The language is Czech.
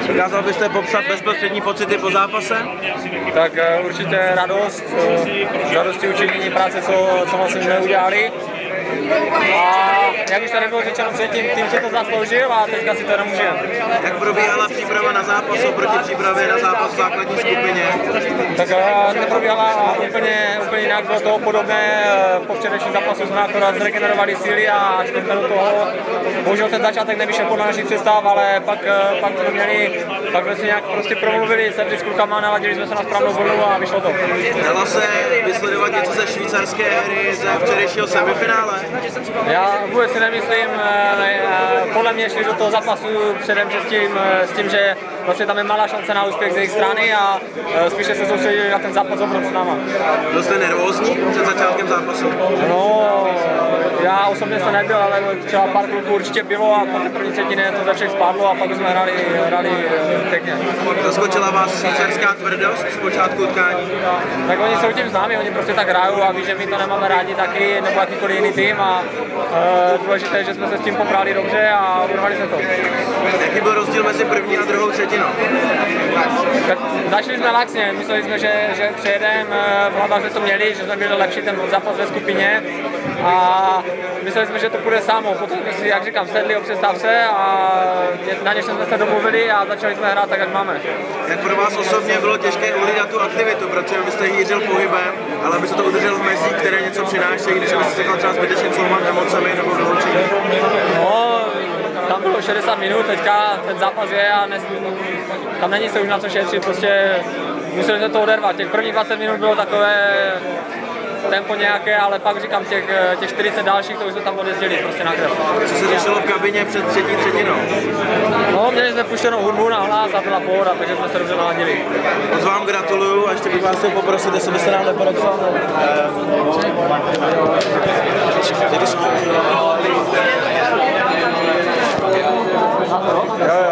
Dokázal byste popsat bezprostřední pocity po zápase? Tak určitě radost, radosti učinění práce, co vlastně jsme udělali. A jak už tady bylo řečeno předtím, tým si to zasloužil a teďka si to nemůžeme. Jak probíhala příprava na zápas oproti přípravě na zápas v základní skupině? Tak neprobíhala úplně jinak, bylo to podobné. Po včerejším zápasu jsme akorát zregenerovali síly a jdeme do toho. Bohužel ten začátek nevyšel podle našich představ, ale pak jsme měli, pak jsme si nějak prostě promluvili, sedli s klukama, naladili jsme se na správnou vlnu a vyšlo to. Dalo se vysledovat něco ze švýcarské hry ze včerejšího semifinále? Já vůbec si nemyslím, podle mě šli do toho zápasu předem s tím, že vlastně tam je malá šance na úspěch z jejich strany a spíše se soustředili na ten zápas s náma. Byl jste nervózní před začátkem zápasu? No, já osobně jsem nebyl, ale třeba pár kluků určitě bylo a po té první třetině to ze všech spadlo a pak jsme hráli pěkně. Zaskočila vás švýcarská tvrdost z počátku utkání? Tak oni jsou tím známi, oni prostě tak hrajou a ví, že my to nemáme rádi taky, nebo jakýkoliv jiný tým a důležité, že jsme se s tím poprali dobře a urvali jsme to. Jaký byl rozdíl mezi první a druhou třetinou? Tak začali jsme laxně, mysleli jsme, že přejedeme, v hlavách jsme to měli, že jsme byli lepší ten zápas ve skupině a mysleli jsme, že to půjde samo. Potom jsme si, jak říkám, sedli o přestávce a na něčem jsme se domluvili a začali jsme hrát tak, jak máme. Jak pro vás osobně bylo těžké uhlídat tu aktivitu, protože vy jste hýřil pohybem, ale aby se to udržel v mezích, které něco přináší, když byste řekl třeba zbytečně cloumat emocemi nebo vyloučení? No, tam bylo 60 minut, teďka ten zápas je a tam není se už na co šetřit, prostě museli jsme to odervat. Těch prvních 20 minut bylo takové tempo nějaké, ale pak říkám, těch 40 dalších, to už jsme tam odjezdili prostě na krev. Co se řešilo v kabině před třetí třetinou? No, měli jsme puštěnou hudbu na hlas a byla pohoda, takže jsme se dobře naladili. Moc vám gratuluju a ještě bych vás chtěl poprosit, jestli byste nám nepodepsal. Jo.